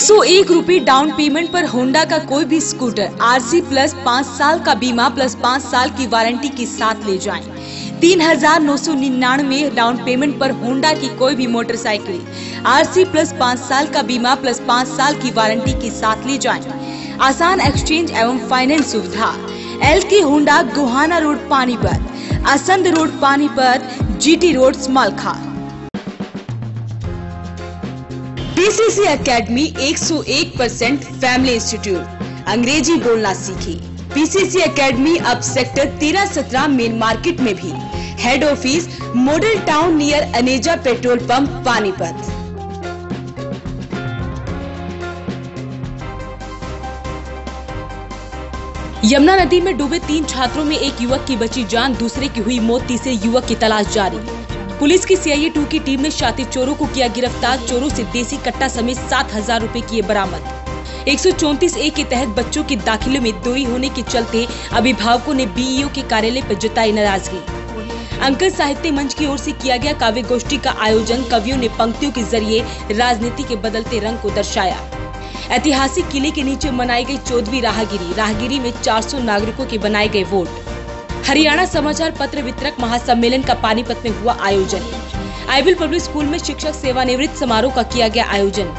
101 रुपए down payment पर Honda का कोई भी स्कूटर आरसी प्लस 5 साल का बीमा प्लस 5 साल की वारंटी के साथ ले जाएं। 3,999 डाउन पेमेंट पर होंडा की कोई भी मोटरसाइकिल आरसी प्लस 5 साल का बीमा प्लस 5 साल की वारंटी के साथ ले जाएं। आसान एक्सचेंज एवं फाइनेंस सुविधा LK Honda Gohana road Panipat, Assandh road Panipat, GT road Samalkha. PCC academy 101% family institute, अंग्रेजी बोलना सीखी। PCC एकेडमी अब सेक्टर 13-17 मेन मार्केट में भी। Head office model town near Aneja petrol pump Panipat. Yamuna नदी में डूबे 3 छात्रों में एक युवक की बची जान, दूसरे की हुई मौत, तीसरे युवक की तलाश जारी। पुलिस की CIA 2 की टीम ने शातिर चोरों को किया गिरफ्तार। चोरों से देसी कट्टा समेत 7,000 रुपए किए बरामद। 134A के तहत बच्चों के दाखिले में देरी होने के चलते अभिभावकों ने BEO के कार्यालय पर जताई नाराजगी। अंकल साहित्य मंच की ओर से किया गया काव्य गोष्ठी का आयोजन। कवियों ने पंक्तियों के जरिए राजनीति के बदलते रंग को दर्शाया। ऐतिहासिक किले के नीचे मनाई गई 14वीं राहगिरी में 400 नागरिकों के बनाए गए वोट। हरियाणा समाचार पत्र वितरक महासम्मेलन का पानीपत में हुआ आयोजन। आईविल पब्लिक स्कूल में शिक्षक सेवानिवृत्त समारोह का किया गया आयोजन।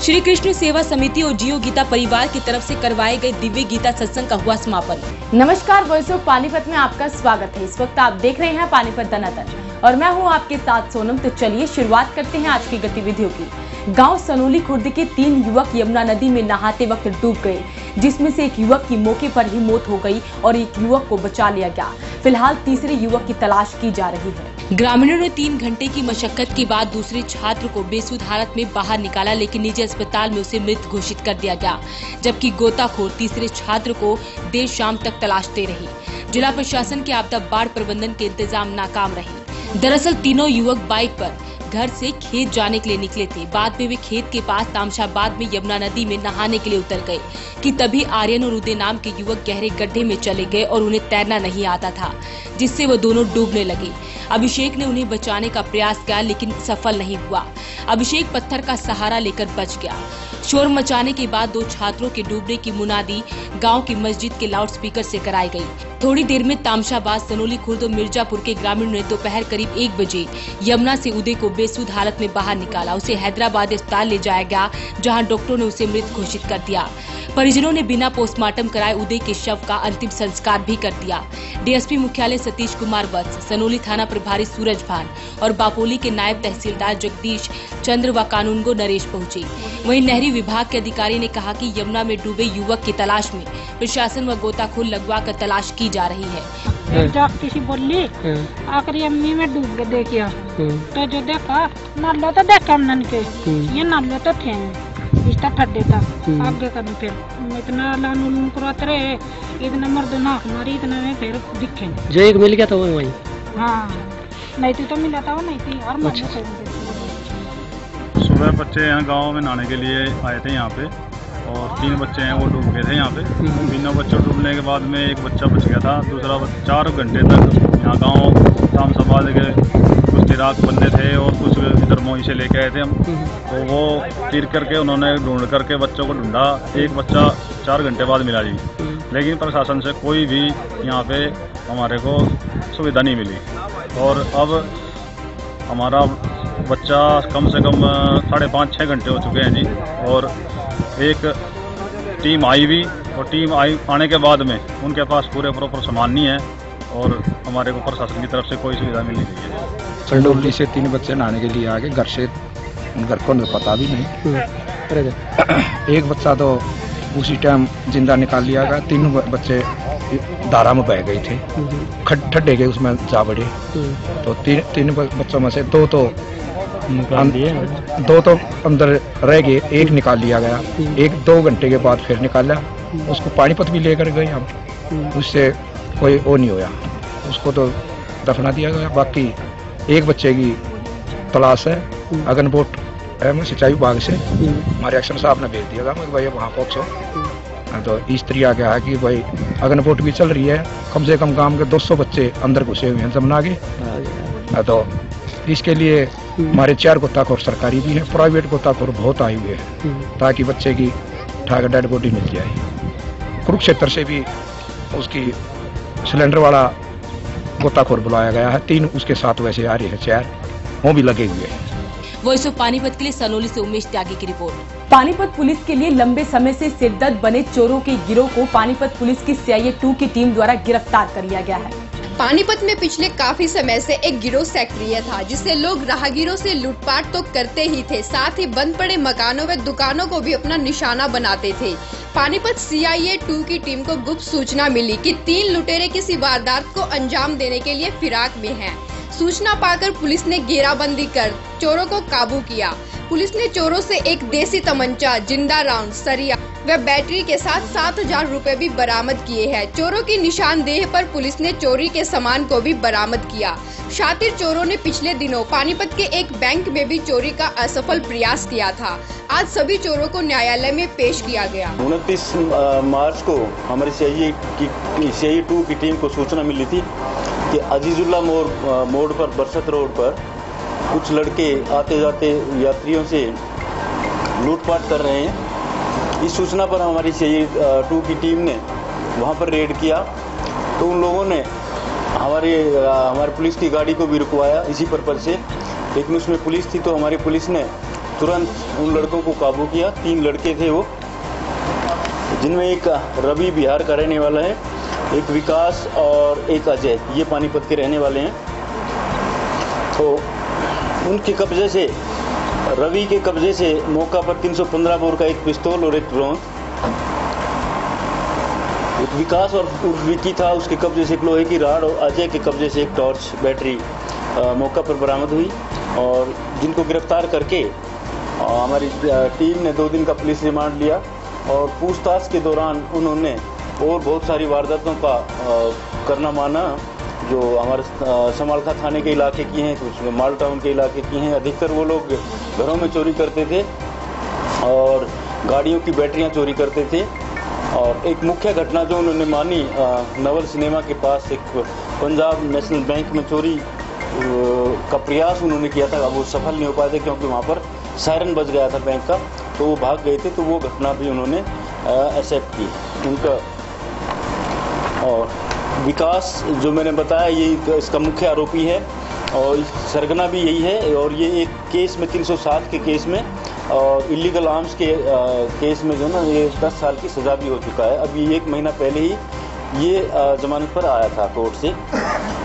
श्री कृष्ण सेवा समिति और जियो गीता परिवार की तरफ से करवाए गए दिव्य गीता सत्संग का हुआ समापन। नमस्कार, वॉइस ऑफ पानीपत में आपका स्वागत है। इस वक्त आप देख रहे हैं पानीपत दनादन और मैं हूं आपके साथ सोनम। तो चलिए शुरुआत करते हैं आज की गतिविधियों की। गांव सनोली खुर्द के 3 युवक यमुना नदी में नहाते वक्त डूब गए, जिसमें से एक युवक की मौके पर ही मौत हो गई और एक युवक को बचा लिया गया। फिलहाल तीसरे युवक की तलाश की जा रही है। ग्रामीणों ने 3 घंटे की मशक्कत के बाद दूसरे छात्र को बेसुध हालत में बाहर निकाला, लेकिन निजी अस्पताल में उसे मृत घोषित कर दिया गया, जबकि गोताखोर तीसरे छात्र को देर शाम तक तलाशते रहे। जिला प्रशासन के आपदा बाढ़ प्रबंधन के इंतजाम नाकाम रहे। दरअसल तीनों युवक बाइक पर घर से खेत जाने के लिए निकले थे। बाद में वे खेत के पास तामशाबाद में यमुना नदी में नहाने के लिए उतर गए कि तभी आर्यन और उदय नाम के युवक गहरे गड्ढे में चले गए और उन्हें तैरना नहीं आता था, जिससे वो दोनों डूबने लगे। अभिषेक ने उन्हें बचाने का प्रयास किया, लेकिन सफल नहीं हुआ। अभिषेक पत्थर का सहारा लेकर बच गया। शोर मचाने के बाद 2 छात्रों के डूबने की मुनादी गांव की मस्जिद के लाउडस्पीकर से कराई गई। थोड़ी देर में तामशाबाद, सनोली खुर्द और मिर्जापुर के ग्रामीणों ने दोपहर करीब 1 बजे यमुना से उदय को बेसुध हालत में बाहर निकाला। उसे हैदराबाद अस्पताल ले जाया गया, जहां डॉक्टरों ने उसे मृत घोषित कर दिया। परिजनों ने बिना पोस्टमार्टम कराए उदय के शव का अंतिम संस्कार भी कर दिया। DSP मुख्यालय सतीश कुमार वत्स, सनोली थाना प्रभारी सूरज भान और बापोली के नायब तहसीलदार जगदीश चंद्र व कानूनगो नरेश पहुंचे। वहीं नहरी विभाग के अधिकारी ने कहा कि यमुना में डूबे युवक की तलाश में प्रशासन व गोताखोर लगवा कर तलाश की जा रही है। किसी बोली आखिरी अम्मी में डूब के देखिया तो जो देखा नालो तो देखा हमने के ये नालो तो थे इसका ठड्डे था आगे करने फिर इतना लानून करते रहे, इतना मर्द ना हमारी इतना में फिर दिखे जो एक मिल गया था वो वही। हाँ नहीं तो मिला था वो नहीं थी और अच्छा। सुबह बच्चे यहाँ गांव में नहाने के लिए आए थे यहाँ पे और 3 बच्चे हैं वो डूब गए थे यहाँ पे। तीनों बच्चों डूबने के बाद में एक बच्चा बच गया था, दूसरा 4 घंटे तक यहाँ गांव तामशाबाद के कुछ तैराक बंदे थे और कुछ इधर मोई से लेके आए थे हम, तो वो तीर करके उन्होंने ढूंढ करके बच्चों को ढूंढा। एक बच्चा 4 घंटे बाद मिला जी, लेकिन प्रशासन से कोई भी यहाँ पे हमारे को सुविधा नहीं मिली और अब हमारा बच्चा कम से कम 5.5-6 घंटे हो चुके हैं जी। और एक टीम आई भी और टीम आने के बाद में उनके पास पूरे प्रॉपर सामान नहीं है और हमारे को प्रशासन की तरफ से कोई सुविधा मिल नहीं है। चंडोली से 3 बच्चे नहाने के लिए आगे घर से, घर को पता भी नहीं। एक बच्चा तो उसी टाइम जिंदा निकाल लिया गया। 3 बच्चे धारा में बह गए थे, ठड्डे के उसमें जा बढ़े। तो 3 बच्चों में से 2 तो अंदर रह गए, एक निकाल लिया गया। एक 2 घंटे के बाद फिर निकाला, उसको पानीपत भी लेकर गए हम, उससे कोई वो नहीं होया, उसको तो दफना दिया गया। बाकी एक बच्चे की तलाश है। अगनबोट सिंचाई विभाग से हमारे एक्शन साहब ने भेज दिया था भाई वहाँ पहुँचो। तो इस तरीका क्या है कि भाई अगनबोट भी चल रही है, कम से कम गांव के 200 बच्चे अंदर घुसे हुए हैं जमुना के। तो इसके लिए हमारे 4 गोताखोर सरकारी भी हैं, प्राइवेट गोताखोर बहुत आए हुए हैं ताकि बच्चे की उठाकर डेड बॉडी मिल जाए। कुरुक्षेत्र से भी उसकी सिलेंडर वाला गोताखोर बुलाया गया है, 3 उसके साथ वैसे आ रहे हैं, 4 वो भी लगे हुए हैं। वॉइस ऑफ पानीपत के लिए सनोली से उमेश त्यागी की रिपोर्ट। पानीपत पुलिस के लिए लंबे समय से सिरदर्द बने चोरों के गिरोह को पानीपत पुलिस की CIA 2 की टीम द्वारा गिरफ्तार कर लिया गया है। पानीपत में पिछले काफी समय से एक गिरोह सक्रिय था, जिससे लोग राहगीरों से लूटपाट तो करते ही थे, साथ ही बंद पड़े मकानों व दुकानों को भी अपना निशाना बनाते थे। पानीपत CIA 2 की टीम को गुप्त सूचना मिली कि 3 लुटेरे किसी वारदात को अंजाम देने के लिए फिराक में हैं। सूचना पाकर पुलिस ने घेराबंदी कर चोरों को काबू किया। पुलिस ने चोरों से एक देसी तमंचा, जिंदा राउंड, सरिया व बैटरी के साथ 7,000 रुपए भी बरामद किए हैं। चोरों की निशानदेही पर पुलिस ने चोरी के सामान को भी बरामद किया। शातिर चोरों ने पिछले दिनों पानीपत के एक बैंक में भी चोरी का असफल प्रयास किया था। आज सभी चोरों को न्यायालय में पेश किया गया। 29 मार्च को हमारी CIA 2 की टीम को सूचना मिली थी कि अजीजुल्ला मोड़ पर, बरसत रोड पर कुछ लड़के आते जाते यात्रियों से लूटपाट कर रहे हैं। इस सूचना पर हमारी CIA 2 की टीम ने वहां पर रेड किया, तो उन लोगों ने हमारे पुलिस की गाड़ी को भी रुकवाया इसी पर्पज से, लेकिन उसमें पुलिस थी तो हमारी पुलिस ने तुरंत उन लड़कों को काबू किया। 3 लड़के थे वो, जिनमें एक रवि बिहार का रहने वाला है, एक विकास और एक अजय, ये पानीपत के रहने वाले हैं। तो उनके कब्जे से, रवि के कब्जे से मौका पर 315 बोर का एक पिस्तौल और एक ड्रोन, एक विकास और विकी था, उसके कब्जे से एक लोहे की राड, और अजय के कब्जे से एक टॉर्च बैटरी मौका पर बरामद हुई। और जिनको गिरफ्तार करके हमारी टीम ने 2 दिन का पुलिस रिमांड लिया और पूछताछ के दौरान उन्होंने और बहुत सारी वारदातों का करना माना, जो हमारे समालखा थाने के इलाके की हैं, कुछ माल टाउन के इलाके की हैं। अधिकतर वो लोग घरों में चोरी करते थे और गाड़ियों की बैटरियां चोरी करते थे। और एक मुख्य घटना जो उन्होंने मानी, नवल सिनेमा के पास एक पंजाब नेशनल बैंक में चोरी का प्रयास उन्होंने किया था, वो सफल नहीं हो पाए थे क्योंकि वहाँ पर सायरन बज गया था बैंक का, तो वो भाग गए थे। तो वो घटना भी उन्होंने एक्सेप्ट की उनका। और विकास जो मैंने बताया, ये इसका मुख्य आरोपी है और सरगना भी यही है। और ये एक केस में 307 के केस में और इलीगल आर्म्स के केस में जो ना, ये 10 साल की सज़ा भी हो चुका है। अभी 1 महीना पहले ही ये जमानत पर आया था कोर्ट से।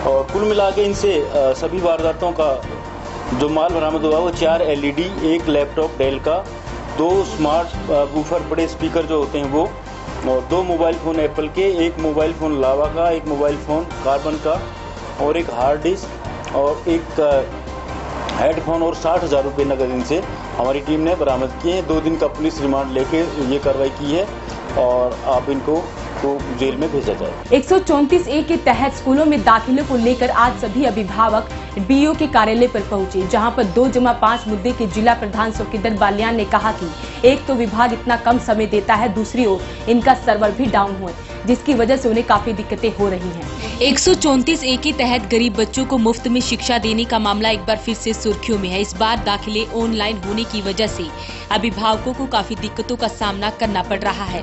और कुल मिला के इनसे सभी वारदातों का जो माल बरामद हुआ वो 4 LED, 1 लैपटॉप डेल का, 2 स्मार्ट बूफर बड़े स्पीकर जो होते हैं वो, और 2 मोबाइल फ़ोन एप्पल के, 1 मोबाइल फ़ोन लावा का, 1 मोबाइल फ़ोन कार्बन का और 1 हार्ड डिस्क और 1 हेडफोन और 60,000 रुपये नकद इनसे हमारी टीम ने बरामद किए हैं। 2 दिन का पुलिस रिमांड लेके ये कार्रवाई की है और आप इनको जेल में भेजा जाए। 134A के तहत स्कूलों में दाखिले को लेकर आज सभी अभिभावक BO के कार्यालय पर पहुंचे, जहां पर 2-5 मुद्दे के जिला प्रधान सुखिंदर बालियान ने कहा कि एक तो विभाग इतना कम समय देता है, दूसरी ओर इनका सर्वर भी डाउन हुआ, जिसकी वजह से उन्हें काफी दिक्कतें हो रही हैं। 134A के तहत गरीब बच्चों को मुफ्त में शिक्षा देने का मामला एक बार फिर से सुर्खियों में है। इस बार दाखिले ऑनलाइन होने की वजह से अभिभावकों को काफी दिक्कतों का सामना करना पड़ रहा है।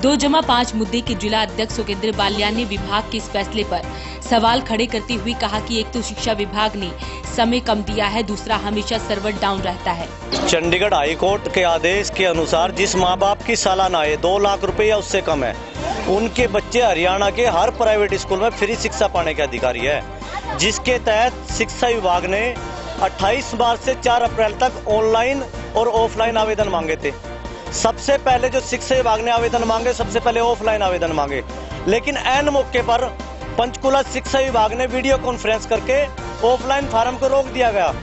2-5 मुद्दे के जिला अध्यक्ष सुखिंदर बालियान ने विभाग के इस फैसले पर सवाल खड़े करते हुए कहा कि एक तो शिक्षा विभाग ने समय कम दिया है, दूसरा हमेशा सर्वर डाउन रहता है। चंडीगढ़ हाई कोर्ट के आदेश के अनुसार जिस माँ बाप की सालाना आय 2 लाख रुपए या उससे कम है, उनके बच्चे हरियाणा के हर प्राइवेट स्कूल में फ्री शिक्षा पाने के अधिकारी है, जिसके तहत शिक्षा विभाग ने 28 मार्च से 4 अप्रैल तक ऑनलाइन और ऑफलाइन आवेदन मांगे थे। सबसे पहले जो शिक्षा विभाग ने आवेदन मांगे, सबसे पहले ऑफलाइन आवेदन मांगे, लेकिन ऐन मौके पर पंचकुला शिक्षा विभाग ने वीडियो कॉन्फ्रेंस करके ऑफलाइन फार्म को रोक दिया गया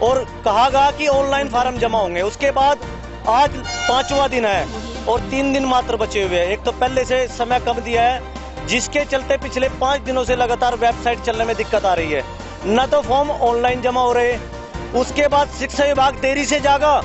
और कहा गया कि ऑनलाइन फार्म जमा होंगे। उसके बाद आज 5वां दिन है और 3 दिन मात्र बचे हुए हैं। एक तो पहले से समय कम दिया है, जिसके चलते पिछले 5 दिनों से लगातार वेबसाइट चलने में दिक्कत आ रही है, न तो फॉर्म ऑनलाइन जमा हो रहे। उसके बाद शिक्षा विभाग देरी से जागा,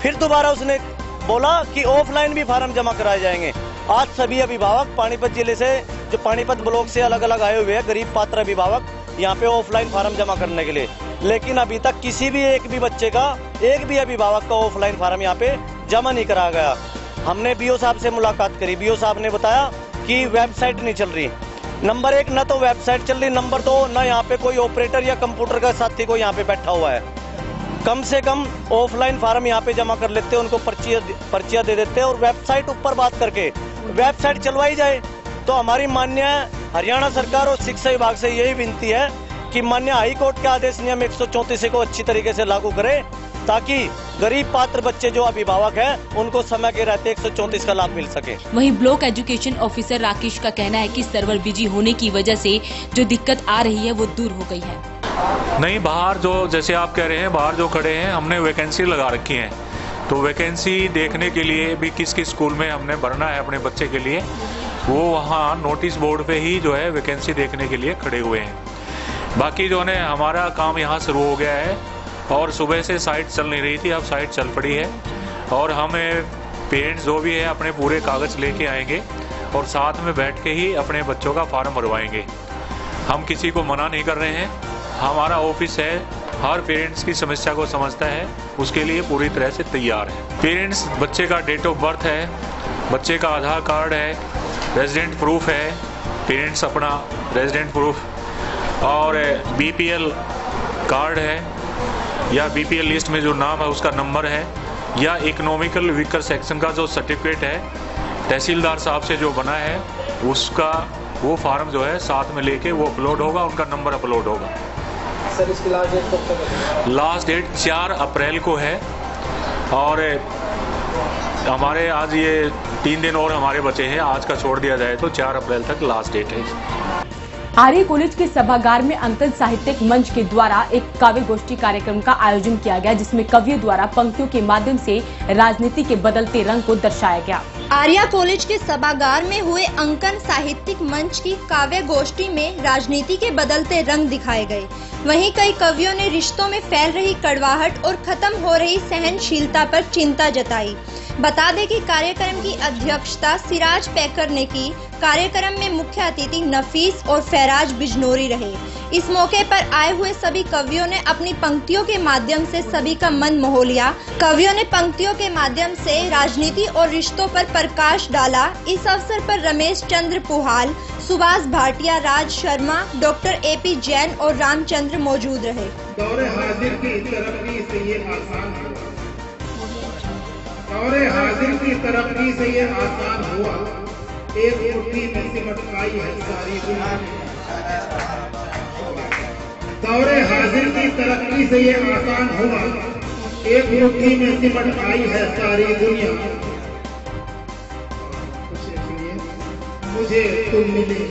फिर दोबारा उसने बोला कि ऑफलाइन भी फार्म जमा कराए जाएंगे। आज सभी अभिभावक पानीपत जिले से, जो पानीपत ब्लॉक से अलग अलग आए हुए हैं, गरीब पात्र अभिभावक यहाँ पे ऑफलाइन फार्म जमा करने के लिए, लेकिन अभी तक किसी भी एक भी बच्चे का, एक भी अभिभावक का ऑफलाइन फार्म यहाँ पे जमा नहीं करा गया। हमने बीओ साहब से मुलाकात करी, बीओ साहब ने बताया कि वेबसाइट नहीं चल रही। नंबर 1 न तो वेबसाइट चल रही, नंबर 2 न यहाँ पे कोई ऑपरेटर या कंप्यूटर का साथी कोई यहाँ पे बैठा हुआ है। कम से कम ऑफलाइन फार्म यहाँ पे जमा कर लेते हैं, उनको पर्चियाँ दे देते हैं और वेबसाइट ऊपर बात करके वेबसाइट चलवाई जाए। तो हमारी मान्य हरियाणा सरकार और शिक्षा विभाग से यही विनती है कि मान्य हाई कोर्ट के आदेश नियम 134 को अच्छी तरीके से लागू करें, ताकि गरीब पात्र बच्चे जो अभिभावक हैं उनको समय के रहते 134 का लाभ मिल सके। वहीं ब्लॉक एजुकेशन ऑफिसर राकेश का कहना है कि सर्वर बिजी होने की वजह से जो दिक्कत आ रही है वो दूर हो गई है। नहीं, बाहर जो जैसे आप कह रहे हैं, बाहर जो खड़े हैं हमने वैकेंसी लगा रखी है, तो वैकेंसी देखने के लिए भी किस किस स्कूल में हमने भरना है अपने बच्चे के लिए, वो वहाँ नोटिस बोर्ड पे ही जो है वैकेंसी देखने के लिए खड़े हुए हैं। बाकी जो है हमारा काम यहाँ शुरू हो गया है और सुबह से साइट चल नहीं रही थी, अब साइट चल पड़ी है और हमें पेरेंट्स जो भी है अपने पूरे कागज लेके आएंगे और साथ में बैठ के ही अपने बच्चों का फॉर्म भरवाएंगे। हम किसी को मना नहीं कर रहे हैं, हमारा ऑफिस है, हर पेरेंट्स की समस्या को समझता है, उसके लिए पूरी तरह से तैयार है। पेरेंट्स बच्चे का डेट ऑफ बर्थ है, बच्चे का आधार कार्ड है, रेजिडेंट प्रूफ है, पेरेंट्स अपना रेजिडेंट प्रूफ और बीपीएल कार्ड है या बीपीएल लिस्ट में जो नाम है उसका नंबर है या इकोनॉमिकल वीकर सेक्शन का जो सर्टिफिकेट है तहसीलदार साहब से जो बना है उसका वो फार्म जो है साथ में लेके वो अपलोड होगा, उनका नंबर अपलोड होगा। सर इसकी लास्ट डेट कब तक है? लास्ट डेट 4 अप्रैल को है और हमारे आज ये 3 दिन और हमारे बचे हैं, आज का छोड़ दिया जाए तो 4 अप्रैल तक लास्ट डेट है। आर्य कॉलेज के सभागार में अंकन साहित्यिक मंच के द्वारा एक काव्य गोष्ठी कार्यक्रम का आयोजन किया गया, जिसमें कवियों द्वारा पंक्तियों के माध्यम से राजनीति के बदलते रंग को दर्शाया गया। आर्या कॉलेज के सभागार में हुए अंकन साहित्यिक मंच की काव्य गोष्ठी में राजनीति के बदलते रंग दिखाए गए। वहीं कई कवियों ने रिश्तों में फैल रही कड़वाहट और खत्म हो रही सहनशीलता पर चिंता जताई। बता दें कि कार्यक्रम की अध्यक्षता सिराज पैकर ने की। कार्यक्रम में मुख्य अतिथि नफीस और फैराज बिजनौरी रहे। इस मौके पर आए हुए सभी कवियों ने अपनी पंक्तियों के माध्यम से सभी का मन मोह लिया। कवियों ने पंक्तियों के माध्यम से राजनीति और रिश्तों पर प्रकाश डाला। इस अवसर पर रमेश चंद्र पुहाल, सुभाष भाटिया, राज शर्मा, डॉक्टर एपी जैन और रामचंद्र मौजूद रहे। दौरे हाजिर की तरक्की से ये आसान हुआ, दौरे हाजिर की तरक्की से ये आसान हुआ, एक मुट्ठी में सिमट आई है सारी दुनिया। दौरे हाजिर की तरक्की से ये आसान हुआ, एक मुट्ठी में सिमट आई है सारी दुनिया। मुझे तुम मिले,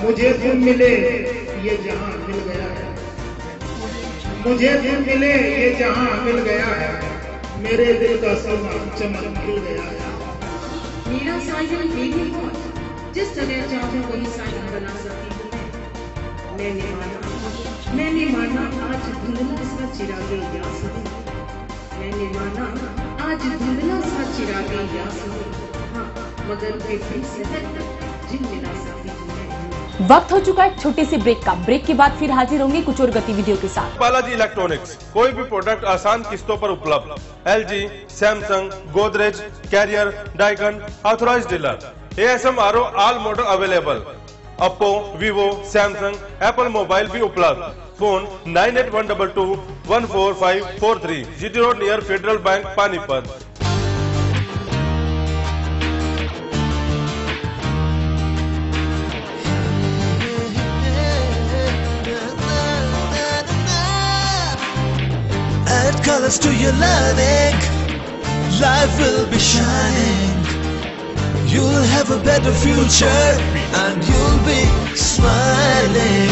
मुझे तुम मिले, ये जहां मिल गया है। मुझे तुम मिले, ये जहां मिल गया है। मेरे दिल का सोना चमक मिल गया है। मेरा साजन बेबी बहुत, जिस तरह चाहूं वही साजन बना सकती हूँ। मैंने माना आज धुंधला सा चिरागे यास है। मैंने माना आज धुंधला सा चिरागे यास है। हाँ, मगर वे फिर से जिन मिला सकती हूँ। वक्त हो चुका है छोटे से ब्रेक का। ब्रेक के बाद फिर हाजिर होंगे कुछ और गतिविधियों के साथ। बालाजी इलेक्ट्रॉनिक्स, कोई भी प्रोडक्ट आसान किस्तों पर उपलब्ध। LG, Samsung, Godrej, Carrier, Daikin, authorised dealer. ASM RO all model available. Oppo, Vivo, Samsung, Apple mobile भी उपलब्ध। Phone 9812214543, GT road near Federal Bank Panipat. Add colors to your learning, life will be shining. You'll have a better future and you'll be smiling.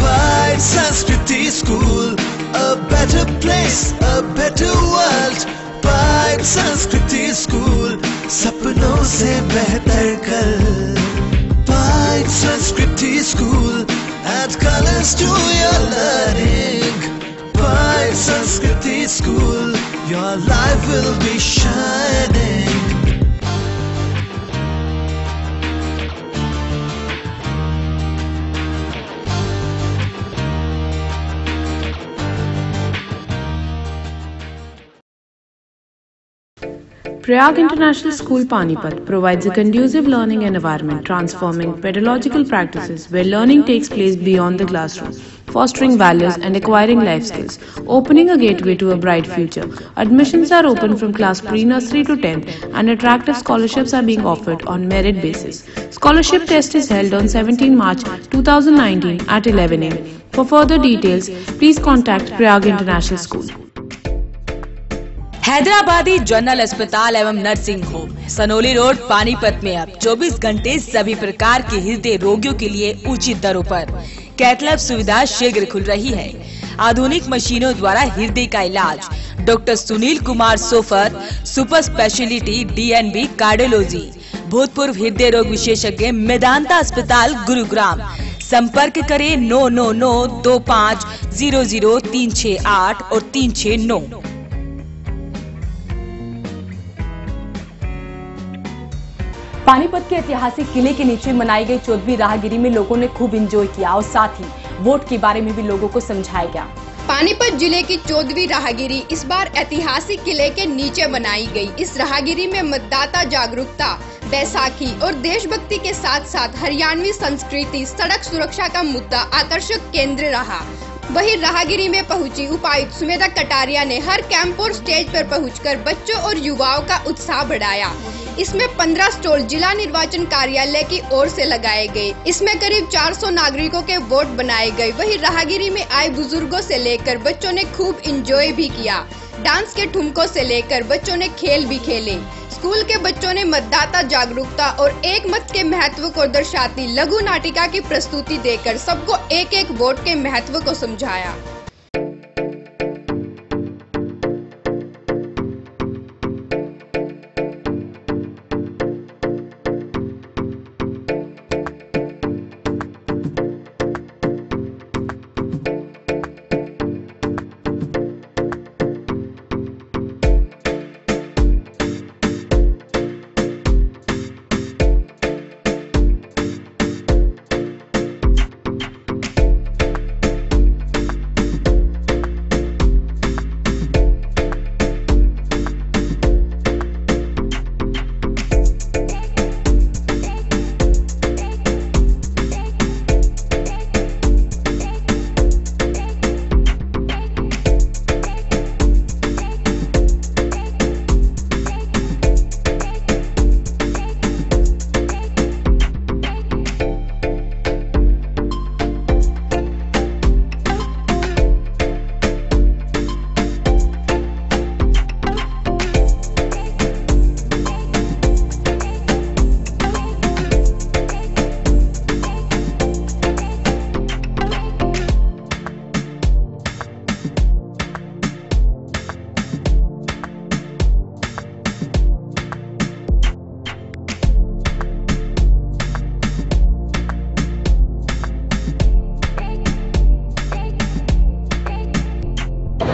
Pride Sanskriti School, a better place, a better world. Pride Sanskriti School, सपनों से बेहतर कल। Pride Sanskriti School, add colors to your learning. Pride Sanskriti School, your life will be shining. Prayag International School Panipat provides a conducive learning environment, transforming pedagogical practices where learning takes place beyond the classroom, fostering values and acquiring life skills, opening a gateway to a bright future. Admissions are open from class pre-nursery to 10th and attractive scholarships are being offered on merit basis. Scholarship test is held on 17 March 2019 at 11 am. For further details, please contact Prayag International School. Hyderabadi general अस्पताल एवं nursing home Sanauli road Panipat में अब 24 घंटे सभी प्रकार के हृदय रोगियों के लिए उचित दरों पर कैथ-लैब सुविधा शीघ्र खुल रही है। आधुनिक मशीनों द्वारा हृदय का इलाज। Doctor Sunil Kumar so far, super speciality DNB cardiology, भूतपूर्व हृदय रोग विशेषज्ञ, मेदांता अस्पताल गुरुग्राम। संपर्क करें 9992500368 और 369। पानीपत के ऐतिहासिक किले के नीचे मनाई गई 14वीं राहगिरी में लोगों ने खूब एंजॉय किया और साथ ही वोट के बारे में भी लोगों को समझाया गया। पानीपत जिले की 14वीं राहगिरी इस बार ऐतिहासिक किले के नीचे बनाई गई। इस राहगिरी में मतदाता जागरूकता, बैसाखी और देशभक्ति के साथ साथ हरियाणवी संस्कृति, सड़क सुरक्षा का मुद्दा आकर्षक केंद्र रहा। वहीं राहगिरी में पहुंची उपायुक्त सुमेधा कटारिया ने हर कैंप और स्टेज पर पहुंचकर बच्चों और युवाओं का उत्साह बढ़ाया। इसमें 15 स्टॉल जिला निर्वाचन कार्यालय की ओर से लगाए गए। इसमें करीब 400 नागरिकों के वोट बनाए गए। वहीं राहगिरी में आए बुजुर्गों से लेकर बच्चों ने खूब एंजॉय भी किया। डांस के ठुमकों से लेकर बच्चों ने खेल भी खेले। स्कूल के बच्चों ने मतदाता जागरूकता और एक मत के महत्व को दर्शाती लघु नाटिका की प्रस्तुति देकर सबको एक एक वोट के महत्व को समझाया।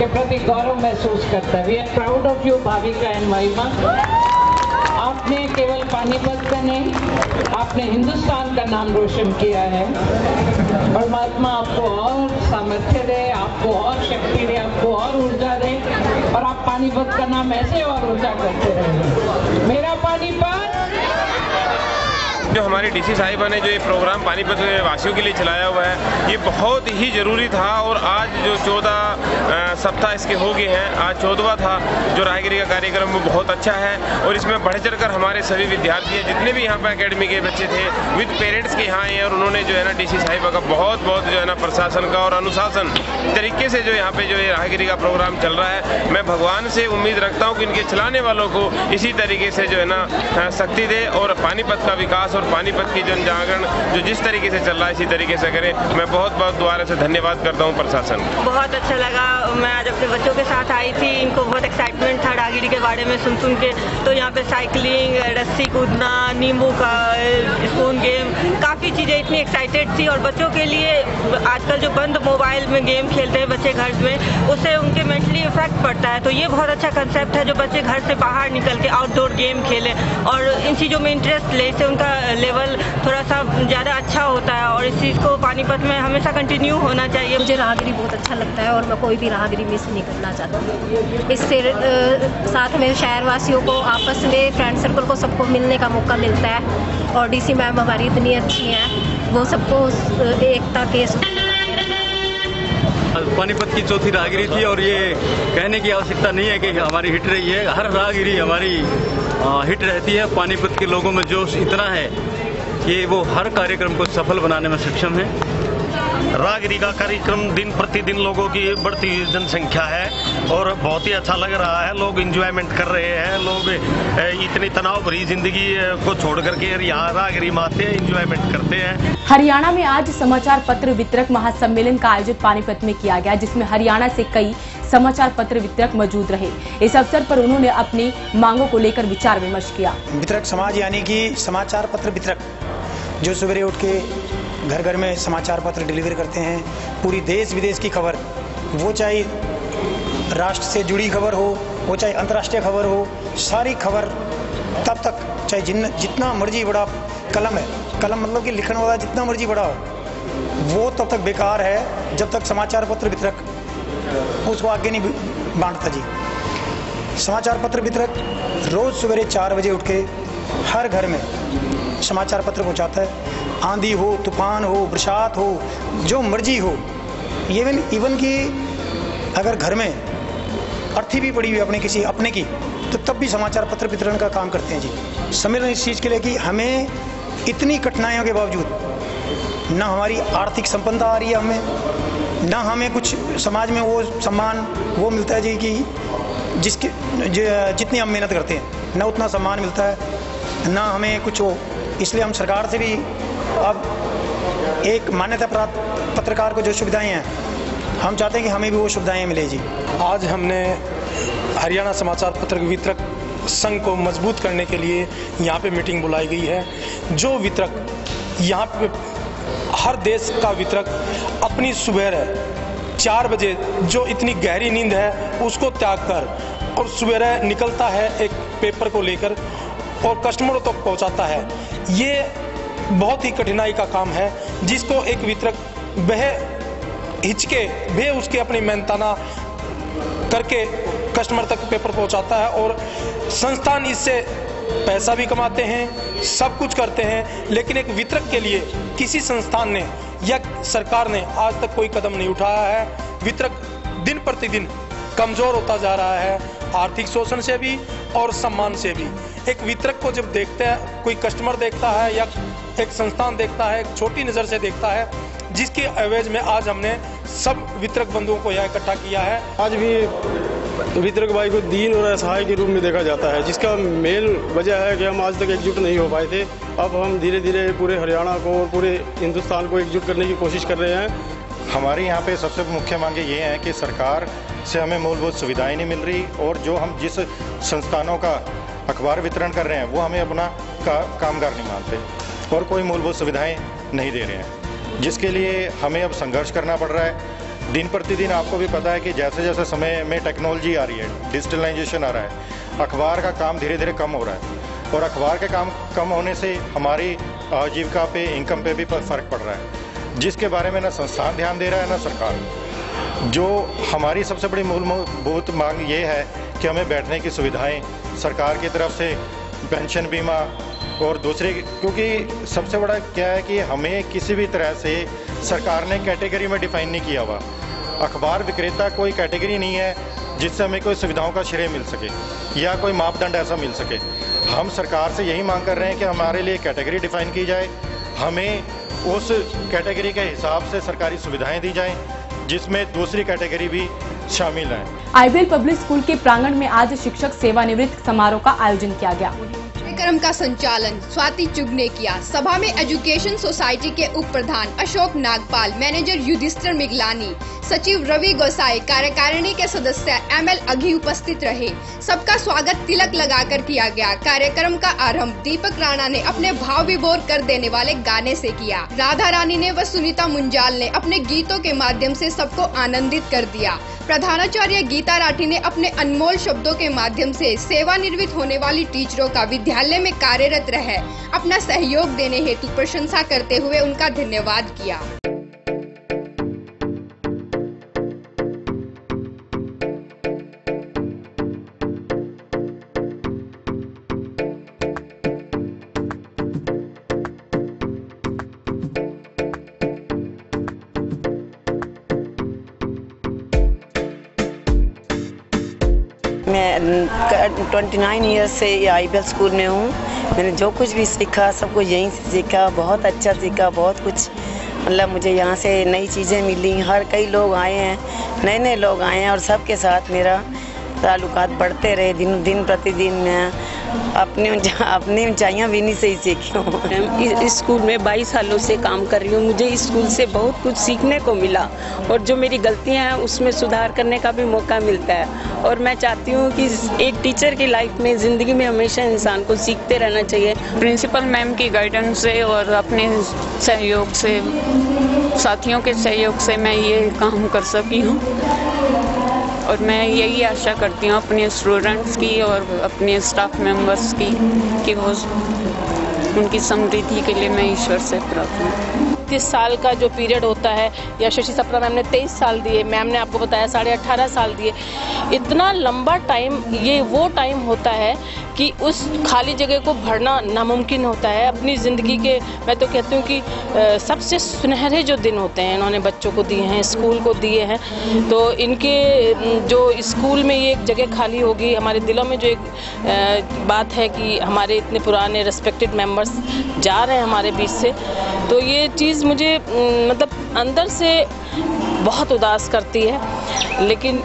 के प्रति गौरव महसूस करता है। We are proud of you Bhavika and Mahima. आपने केवल पानीपत का नहीं, आपने हिंदुस्तान का नाम रोशन किया है। परमात्मा आपको और सामर्थ्य दे, आपको और शक्ति दे, आपको और ऊर्जा दे और आप पानीपत का नाम ऐसे और ऊर्जा करते रहे। मेरा पानीपत। जो हमारे डीसी साहिबा ने जो ये प्रोग्राम पानीपत वासियों के लिए चलाया हुआ है, ये बहुत ही ज़रूरी था और आज जो 14 सप्ताह इसके हो गए हैं, आज 14वां था जो राहगिरी का कार्यक्रम, वो बहुत अच्छा है और इसमें बढ़ चढ़कर हमारे सभी विद्यार्थी हैं, जितने भी यहाँ पर अकेडमी के बच्चे थे विद पेरेंट्स के यहाँ आए और उन्होंने जो है ना डीसी साहिबा का बहुत जो है ना प्रशासन का और अनुशासन तरीके से जो यहाँ पे जो ये राहगिरी का प्रोग्राम चल रहा है। मैं भगवान से उम्मीद रखता हूँ कि इनके चलाने वालों को इसी तरीके से जो है ना शक्ति दे और पानीपत का विकास और पानीपत की जन जागरण जो जिस तरीके से चल रहा है इसी तरीके से करें। मैं बहुत बहुत दोबारा से धन्यवाद करता हूँ प्रशासन। बहुत अच्छा लगा। मैं आज अपने बच्चों के साथ आई थी, इनको बहुत एक्साइटमेंट था राहगिरी के बारे में सुन के। तो यहाँ पे साइकिलिंग, रस्सी कूदना, नींबू का स्पून गेम, काफ़ी चीज़ें इतनी एक्साइटेड थी। और बच्चों के लिए आजकल जो बंद मोबाइल में गेम खेलते हैं बच्चे घर में, उससे उनके मेंटली इफेक्ट पड़ता है। तो ये बहुत अच्छा कंसेप्ट है जो बच्चे घर से बाहर निकल के आउटडोर गेम खेलें और इन चीज़ों में इंटरेस्ट ले, इससे उनका लेवल थोड़ा सा ज़्यादा अच्छा होता है और इस चीज़ को पानीपत में हमेशा कंटिन्यू होना चाहिए। मुझे राहगिरी बहुत अच्छा लगता है और मैं कोई भी राहगिरी मिस नहीं करना चाहती। इससे साथ में शहरवासियों को आपस में फ्रेंड सर्कल को सबको मिलने का मौका मिलता है और डीसी मैम हमारी इतनी अच्छी हैं, वो सबको एकता के पानीपत की चौथी राहगिरी थी और ये कहने की आवश्यकता नहीं है कि हमारी हिट रही है, हर राहगिरी हमारी हिट रहती है। पानीपत के लोगों में जोश इतना है कि वो हर कार्यक्रम को सफल बनाने में सक्षम है। राहगिरी का कार्यक्रम दिन प्रतिदिन लोगों की बढ़ती हुई जनसंख्या है और बहुत ही अच्छा लग रहा है। लोग एंजॉयमेंट कर रहे हैं, लोग इतनी तनाव भरी जिंदगी को छोड़ करके यहाँ राहगिरी में आते हैं, एंजॉयमेंट करते हैं। हरियाणा में आज समाचार पत्र वितरक महासम्मेलन का आयोजन पानीपत में किया गया, जिसमें हरियाणा से कई समाचार पत्र वितरक मौजूद रहे। इस अवसर पर उन्होंने अपनी मांगों को लेकर विचार विमर्श किया। वितरक समाज यानी कि समाचार पत्र वितरक जो सवेरे उठ के घर घर में समाचार पत्र डिलीवर करते हैं, पूरी देश विदेश की खबर, वो चाहे राष्ट्र से जुड़ी खबर हो, वो चाहे अंतर्राष्ट्रीय खबर हो, सारी खबर तब तक चाहे जितना मर्जी बड़ा कलम है, कलम मतलब कि लिखने वाला जितना मर्जी बड़ा हो, वो तब तक बेकार है जब तक समाचार पत्र वितरक उसको आगे नहीं बांटता जी। समाचार पत्र वितरक रोज सवेरे 4 बजे उठ के हर घर में समाचार पत्र पहुंचाता है। आंधी हो, तूफान हो, बरसात हो, जो मर्जी हो, इवन कि अगर घर में अर्थी भी पड़ी हुई अपने किसी अपने की, तो तब भी समाचार पत्र वितरण का काम करते हैं जी। सम्मेलन इस चीज़ के लिए कि हमें इतनी कठिनाइयों के बावजूद ना हमारी आर्थिक संपन्नता आ रही है, हमें ना हमें कुछ समाज में वो सम्मान वो मिलता है जी कि जितनी हम मेहनत करते हैं ना उतना सम्मान मिलता है, ना हमें कुछ हो। इसलिए हम सरकार से भी अब एक मान्यता प्राप्त पत्रकार को जो सुविधाएं हैं, हम चाहते हैं कि हमें भी वो सुविधाएं मिले जी। आज हमने हरियाणा समाचार पत्र वितरक संघ को मजबूत करने के लिए यहाँ पे मीटिंग बुलाई गई है। जो वितरक यहाँ पे हर देश का वितरक अपनी सुबह 4 बजे जो इतनी गहरी नींद है उसको त्याग कर और सुबह निकलता है एक पेपर को लेकर और कस्टमरों तक पहुँचाता है, ये बहुत ही कठिनाई का काम है, जिसको एक वितरक वह हिचके वे उसके अपनी मेहनताना करके कस्टमर तक पेपर पहुंचाता है और संस्थान इससे पैसा भी कमाते हैं, सब कुछ करते हैं। लेकिन एक वितरक के लिए किसी संस्थान ने या सरकार ने आज तक कोई कदम नहीं उठाया है। वितरक दिन प्रतिदिन कमजोर होता जा रहा है, आर्थिक शोषण से भी और सम्मान से भी। एक वितरक को जब देखते हैं, कोई कस्टमर देखता है या एक संस्थान देखता है, एक छोटी नज़र से देखता है, जिसके एवज में आज हमने सब वितरक बंधुओं को यहाँ इकट्ठा किया है। आज भी वितरक भाई को दीन और असहाय के रूप में देखा जाता है, जिसका मेन वजह है कि हम आज तक एकजुट नहीं हो पाए थे। अब हम धीरे धीरे पूरे हरियाणा को और पूरे हिंदुस्तान को एकजुट करने की कोशिश कर रहे हैं। हमारी यहाँ पे सबसे मुख्य मांगे ये हैं कि सरकार से हमें मूलभूत सुविधाएं नहीं मिल रही और जो हम जिस संस्थानों का अखबार वितरण कर रहे हैं वो हमें अपना कामगार नहीं मानते और कोई मूलभूत सुविधाएं नहीं दे रहे हैं, जिसके लिए हमें अब संघर्ष करना पड़ रहा है। दिन प्रतिदिन आपको भी पता है कि जैसे जैसे समय में टेक्नोलॉजी आ रही है, डिजिटलाइजेशन आ रहा है, अखबार का काम धीरे धीरे कम हो रहा है और अखबार के काम कम होने से हमारी आजीविका पे, इनकम पे भी फ़र्क पड़ रहा है, जिसके बारे में ना संस्थान ध्यान दे रहा है ना सरकार। जो हमारी सबसे बड़ी मूलभूत मांग ये है कि हमें बैठने की सुविधाएं सरकार की तरफ से, पेंशन बीमा और दूसरे, क्योंकि सबसे बड़ा क्या है कि हमें किसी भी तरह से सरकार ने कैटेगरी में डिफाइन नहीं किया हुआ। अखबार विक्रेता कोई कैटेगरी नहीं है जिससे हमें कोई सुविधाओं का श्रेय मिल सके या कोई मापदंड ऐसा मिल सके। हम सरकार से यही मांग कर रहे हैं कि हमारे लिए कैटेगरी डिफाइन की जाए, हमें उस कैटेगरी के हिसाब से सरकारी सुविधाएं दी जाएं जिसमें दूसरी कैटेगरी भी शामिल है। आईवीएल पब्लिक स्कूल के प्रांगण में आज शिक्षक सेवानिवृत्त समारोह का आयोजन किया गया। कार्यक्रम का संचालन स्वाति चुग ने किया। सभा में एजुकेशन सोसाइटी के उप प्रधान अशोक नागपाल, मैनेजर युधिष्ठिर मिगलानी, सचिव रवि गोसाई, कार्यकारिणी के सदस्य एमएल अघी उपस्थित रहे। सबका स्वागत तिलक लगाकर किया गया। कार्यक्रम का आरंभ दीपक राणा ने अपने भाव विभोर कर देने वाले गाने से किया। राधा रानी ने व सुनीता मुंजाल ने अपने गीतों के माध्यम से सबको आनंदित कर दिया। प्रधानाचार्य गीता राठी ने अपने अनमोल शब्दों के माध्यम से सेवानिवृत्त होने वाली टीचरों का विद्यालय में कार्यरत रह अपना सहयोग देने हेतु प्रशंसा करते हुए उनका धन्यवाद किया। मैं 29 ईयर्स से IBL स्कूल में हूँ। मैंने जो कुछ भी सीखा सब कुछ यहीं से सीखा, बहुत अच्छा सीखा, बहुत कुछ मतलब मुझे यहाँ से नई चीज़ें मिली। हर कई लोग आए हैं, नए लोग आए हैं और सबके साथ मेरा ताल्लुकात बढ़ते रहे दिन प्रतिदिन। मैं अपनी ऊंचाइयाँ भी नहीं से ही सीखी हूँ। इस स्कूल में 22 सालों से काम कर रही हूँ। मुझे इस स्कूल से बहुत कुछ सीखने को मिला और जो मेरी गलतियाँ हैं उसमें सुधार करने का भी मौका मिलता है। और मैं चाहती हूँ कि एक टीचर की लाइफ में, ज़िंदगी में हमेशा इंसान को सीखते रहना चाहिए। प्रिंसिपल मैम की गाइडेंस से और अपने सहयोग से, साथियों के सहयोग से मैं ये काम कर सकी हूँ और मैं यही आशा करती हूँ अपने स्टूडेंट्स की और अपने स्टाफ मेंबर्स की कि वो उनकी समृद्धि के लिए मैं ईश्वर से प्रार्थना। 30 साल का जो पीरियड होता है, यशस्वी सप्रा मैम ने 23 साल दिए, मैम ने आपको बताया 18.5 साल दिए। इतना लंबा टाइम, ये वो टाइम होता है कि उस खाली जगह को भरना नामुमकिन होता है। अपनी ज़िंदगी के, मैं तो कहती हूँ कि सबसे सुनहरे जो दिन होते हैं इन्होंने बच्चों को दिए हैं, स्कूल को दिए हैं। तो इनके जो स्कूल में ये एक जगह खाली होगी, हमारे दिलों में जो एक बात है कि हमारे इतने पुराने रिस्पेक्टेड मेंबर्स जा रहे हैं हमारे बीच से, तो ये चीज़ मुझे मतलब अंदर से बहुत उदास करती है। लेकिन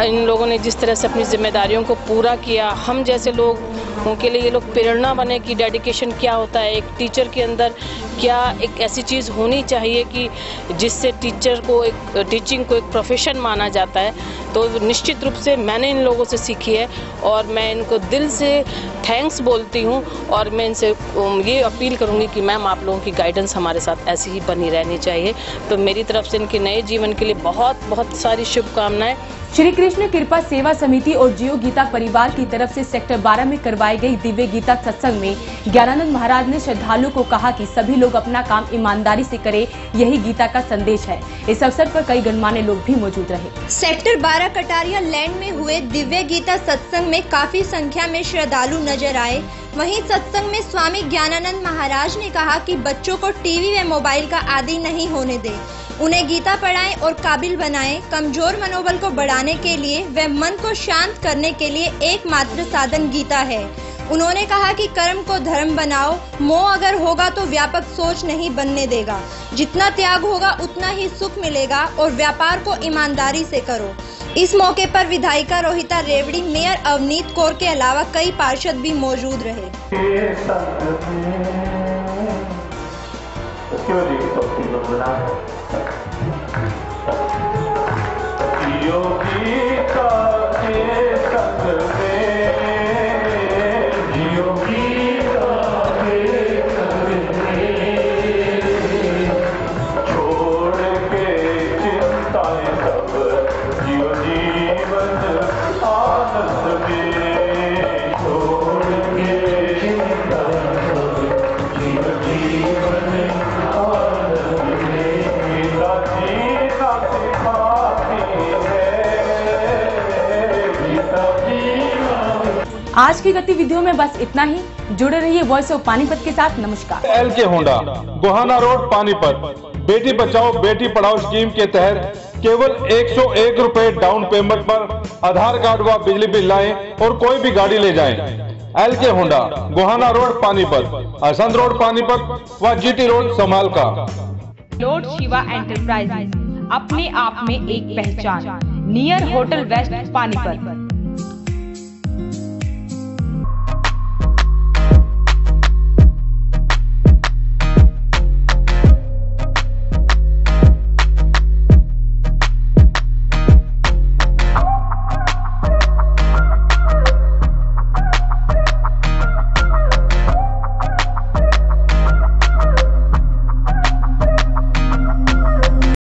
इन लोगों ने जिस तरह से अपनी जिम्मेदारियों को पूरा किया, हम जैसे लोगों के लिए ये लोग प्रेरणा बने कि डेडिकेशन क्या होता है, एक टीचर के अंदर क्या एक ऐसी चीज़ होनी चाहिए कि जिससे टीचर को, एक टीचिंग को एक प्रोफेशन माना जाता है। तो निश्चित रूप से मैंने इन लोगों से सीखी है और मैं इनको दिल से थैंक्स बोलती हूँ और मैं इनसे ये अपील करूँगी कि मैम आप लोगों की गाइडेंस हमारे साथ ऐसी ही बनी रहनी चाहिए। तो मेरी तरफ से इनके नए जीवन के लिए बहुत बहुत सारी शुभकामनाएं। श्री कृष्ण कृपा सेवा समिति और जियो गीता परिवार की तरफ से सेक्टर 12 में करवाई गई दिव्य गीता सत्संग में ज्ञानानंद महाराज ने श्रद्धालुओं को कहा कि सभी लोग अपना काम ईमानदारी से करें, यही गीता का संदेश है। इस अवसर पर कई गणमान्य लोग भी मौजूद रहे। सेक्टर 12 कटारिया लैंड में हुए दिव्य गीता सत्संग में काफी संख्या में श्रद्धालु नजर आए। वहीं सत्संग में स्वामी ज्ञानानंद महाराज ने कहा कि बच्चों को टीवी व मोबाइल का आदी नहीं होने दें, उन्हें गीता पढ़ाएं और काबिल बनाएं। कमजोर मनोबल को बढ़ाने के लिए व मन को शांत करने के लिए एकमात्र साधन गीता है। उन्होंने कहा कि कर्म को धर्म बनाओ, मोह अगर होगा तो व्यापक सोच नहीं बनने देगा। जितना त्याग होगा उतना ही सुख मिलेगा और व्यापार को ईमानदारी से करो। इस मौके पर विधायिका रोहिता रेवड़ी, मेयर अवनीत कौर के अलावा कई पार्षद भी मौजूद रहे। आज की गतिविधियों में बस इतना ही। जुड़े रहिए वॉइस ऑफ पानीपत के साथ। नमस्कार। LK Honda, Gohana road, Panipat. Beti Bachao Beti Padhao scheme के तहत केवल 101 रुपए डाउन पेमेंट पर आधार कार्ड व बिजली बिल लाएं और कोई भी गाड़ी ले जाएं। LK Honda, Gohana road, Panipat, Assandh road, Panipat व GT road, Samalkha. Lord Shiva enterprises, अपने आप में एक पहचान, नियर होटल वेस्ट, पानीपत।